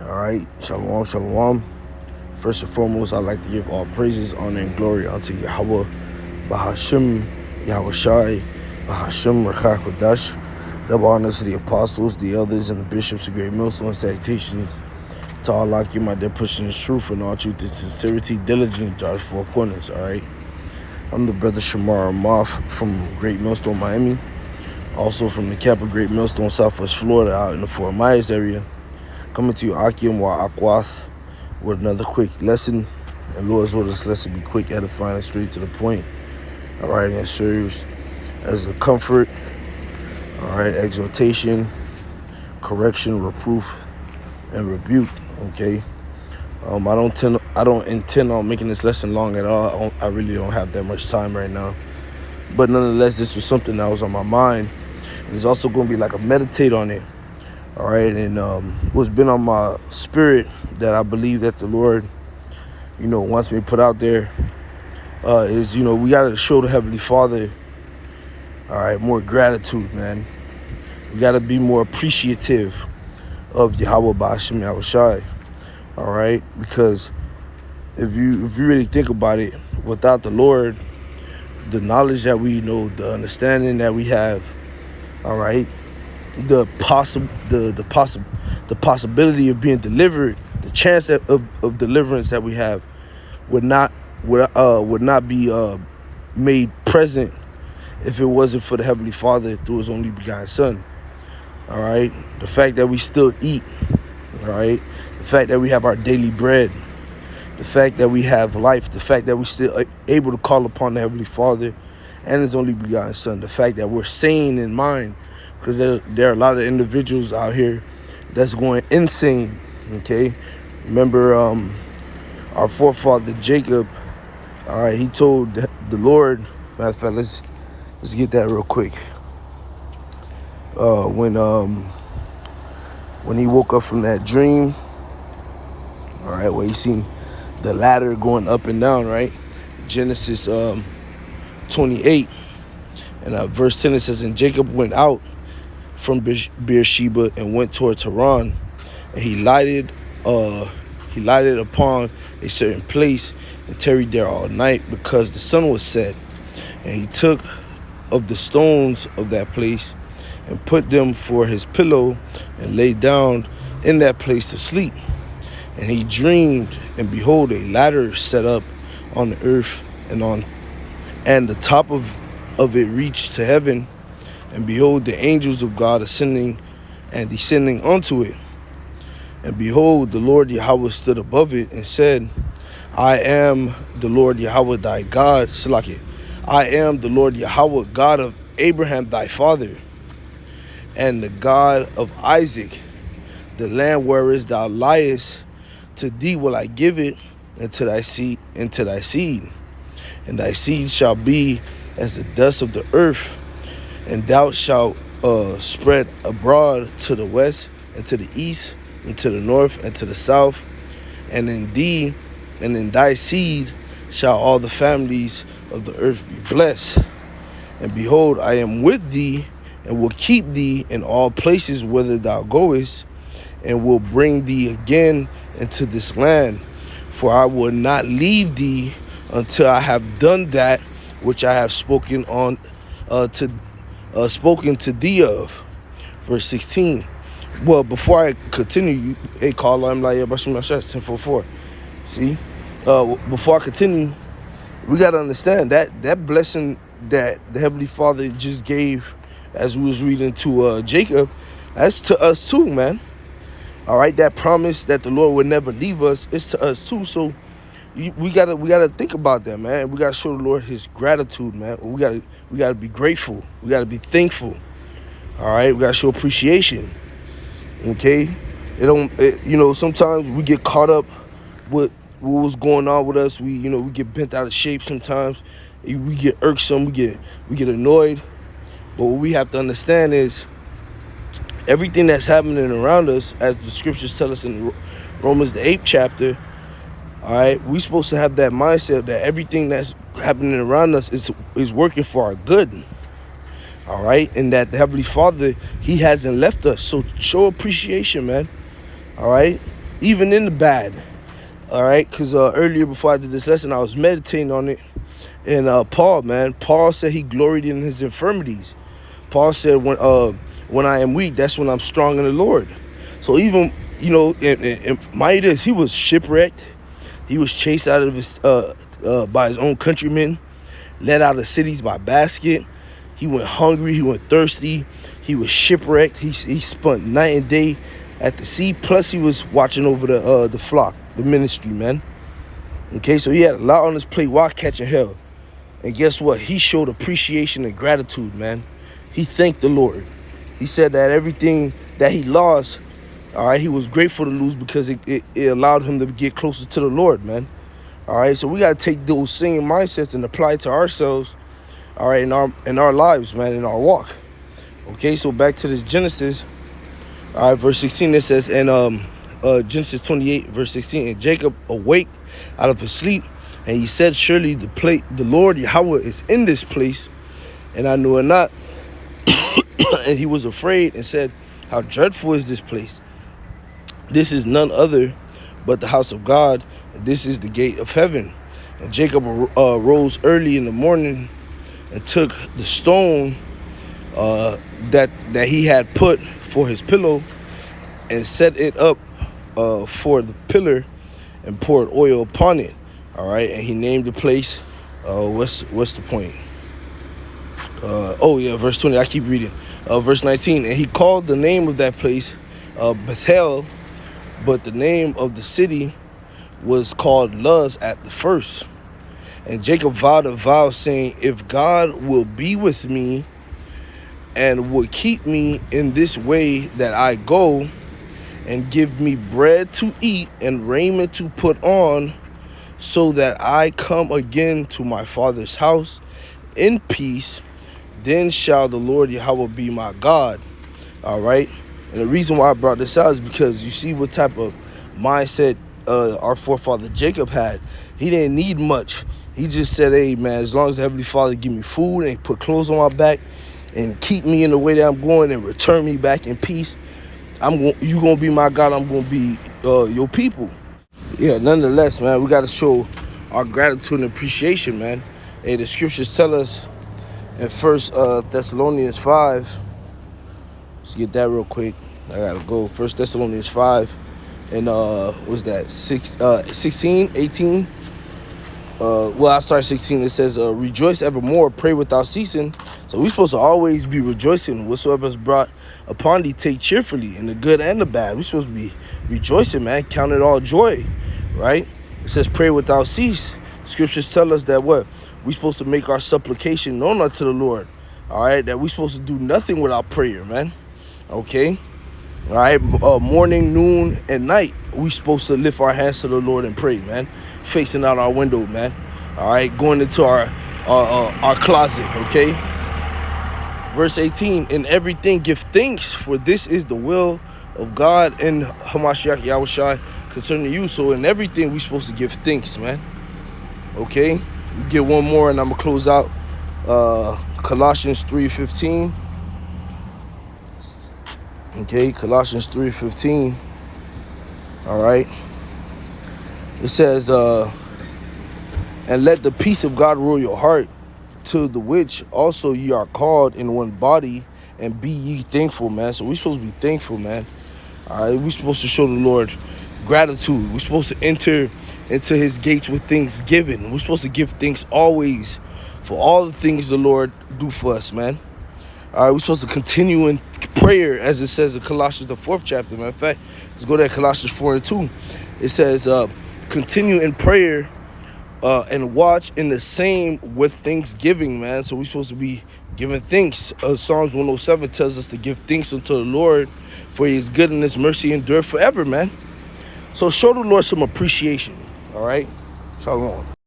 All right, shalom, shalom. First and foremost, I'd like to give all praises, honor, and glory unto Yahweh, Bahashim, Yahweh Shai, Bahashim, Rachak Kodash. Double honors to the apostles, the elders, and the bishops of Great Millstone. Salutations to all like you, my dear, pushing the truth and all truth and sincerity, diligently drive four corners. All right, I'm the brother Shamar Moth from Great Millstone, Miami. Also from the Kappa Great Millstone, Southwest Florida, out in the Fort Myers area. Coming to you, Akim Wa Akwath, with another quick lesson. And Lord's will this lesson be quick, edifying, and straight to the point. All right, and it serves as a comfort, all right, exhortation, correction, reproof, and rebuke. Okay. I don't intend on making this lesson long at all. I really don't have that much time right now. But nonetheless, this was something that was on my mind. And it's also going to be like a meditate on it. All right, and what's been on my spirit that I believe that the Lord, wants me to put out there is, we got to show the Heavenly Father, all right, more gratitude, man. We got to be more appreciative of Yahweh Ba'ashim Yahweh Shai, all right, because if you really think about it, without the Lord, the knowledge that we know, the understanding that we have, all right, the possibility of being delivered, the chance of deliverance that we have would not be made present if it wasn't for the Heavenly Father through His only begotten Son. All right, the fact that we still eat, all right, the fact that we have our daily bread, the fact that we have life, the fact that we still able to call upon the Heavenly Father and His only begotten Son, the fact that we're sane in mind. Because there are a lot of individuals out here that's going insane, okay? Remember our forefather Jacob, all right, he told the Lord, matter of fact, let's get that real quick. When he woke up from that dream, all right, where he seen the ladder going up and down, right? Genesis 28, and verse 10, it says, and Jacob went out from Beersheba and went towards Haran, and he lighted upon a certain place and tarried there all night because the sun was set. And he took of the stones of that place and put them for his pillow and lay down in that place to sleep. And he dreamed, and behold, a ladder set up on the earth, and the top of it reached to heaven. And behold, the angels of God ascending and descending onto it. And behold, the Lord Yahweh stood above it and said, I am the Lord Yahweh thy God. Salaki. I am the Lord Yahweh, God of Abraham thy father, and the God of Isaac. The land whereas thou liest, to thee will I give it, and to thy seed, and thy seed shall be as the dust of the earth. And thou shalt spread abroad to the west, and to the east, and to the north, and to the south. And in thee, and in thy seed, shall all the families of the earth be blessed. And behold, I am with thee, and will keep thee in all places whither thou goest, and will bring thee again into this land. For I will not leave thee until I have done that which I have spoken to thee of. Verse 16. Well, before I continue, hey, call I'm like 10:44. See, before I continue, we gotta understand that blessing that the Heavenly Father just gave, as we was reading to Jacob, that's to us too, man. All right, that promise that the Lord would never leave us is to us too. So we gotta think about that, man. We gotta show the Lord His gratitude, man. We gotta be grateful. We gotta be thankful. All right, we gotta show appreciation. Okay, sometimes we get caught up with what was going on with us. We get bent out of shape sometimes. We get irksome. We get annoyed. But what we have to understand is everything that's happening around us, as the scriptures tell us in Romans the 8th chapter. All right, we're supposed to have that mindset that everything that's happening around us is working for our good. All right, and that the Heavenly Father, He hasn't left us. So show appreciation, man. All right, even in the bad. All right, because earlier before I did this lesson, I was meditating on it. And Paul said he gloried in his infirmities. Paul said, when I am weak, that's when I'm strong in the Lord. So even, in Midas, he was shipwrecked. He was chased out of his by his own countrymen, led out of cities by basket. He went hungry. He went thirsty. He was shipwrecked. He spent night and day at the sea. Plus, he was watching over the flock, the ministry, man. Okay, so he had a lot on his plate while catching hell. And guess what? He showed appreciation and gratitude, man. He thanked the Lord. He said that everything that he lost, all right, he was grateful to lose because it allowed him to get closer to the Lord, man. All right, so we got to take those same mindsets and apply it to ourselves, all right, in our lives, man, in our walk. Okay, so back to this Genesis, all right, verse 16, it says, and Genesis 28, verse 16, and Jacob awake out of his sleep, and he said, surely the Lord Yahweh is in this place, and I knew it not. And he was afraid and said, how dreadful is this place? This is none other but the house of God, and this is the gate of heaven. And Jacob rose early in the morning and took the stone that he had put for his pillow and set it up for the pillar and poured oil upon it. All right, and he named the place. What's the point? Verse 20. I keep reading. Verse 19. And he called the name of that place Bethel, but the name of the city was called Luz at the first. And Jacob vowed a vow, saying, if God will be with me and will keep me in this way that I go, and give me bread to eat and raiment to put on, so that I come again to my father's house in peace, then shall the Lord Yahweh be my God. All right. And the reason why I brought this out is because you see what type of mindset our forefather Jacob had. He didn't need much. He just said, hey, man, as long as the Heavenly Father give me food and put clothes on my back and keep me in the way that I'm going and return me back in peace, you going to be my God. I'm going to be your people. Yeah, nonetheless, man, we got to show our gratitude and appreciation, man. Hey, the scriptures tell us in 1 Thessalonians 5. Let's get that real quick. I got to go. 1 Thessalonians 5. And what's that? 16, 18. I start 16. It says, rejoice evermore, pray without ceasing. So we're supposed to always be rejoicing. Whatsoever is brought upon thee, take cheerfully, in the good and the bad. We're supposed to be rejoicing, man. Count it all joy, right? It says, pray without cease. Scriptures tell us that what? We're supposed to make our supplication known unto the Lord, all right? That we're supposed to do nothing without prayer, man, okay? All right, morning, noon, and night, we're supposed to lift our hands to the Lord and pray, man. Facing out our window, man. All right, going into our closet, okay? Verse 18, in everything give thanks, for this is the will of God and Hamashiach Yahushua concerning you. So in everything, we're supposed to give thanks, man. Okay? We get one more, and I'm going to close out Colossians 3:15. Okay, Colossians 3:15. All right. It says, and let the peace of God rule your heart, to the which also ye are called in one body, and be ye thankful, man. So we're supposed to be thankful, man. All right, we're supposed to show the Lord gratitude. We're supposed to enter into his gates with thanksgiving. We're supposed to give thanks always for all the things the Lord do for us, man. All right, we're supposed to continue in prayer, as it says in Colossians, the 4th chapter. Matter of fact, let's go to Colossians 4:2. It says, continue in prayer and watch in the same with thanksgiving, man. So we're supposed to be giving thanks. Psalms 107 tells us to give thanks unto the Lord, for he is good and his mercy endure forever, man. So show the Lord some appreciation, all right? Shalom.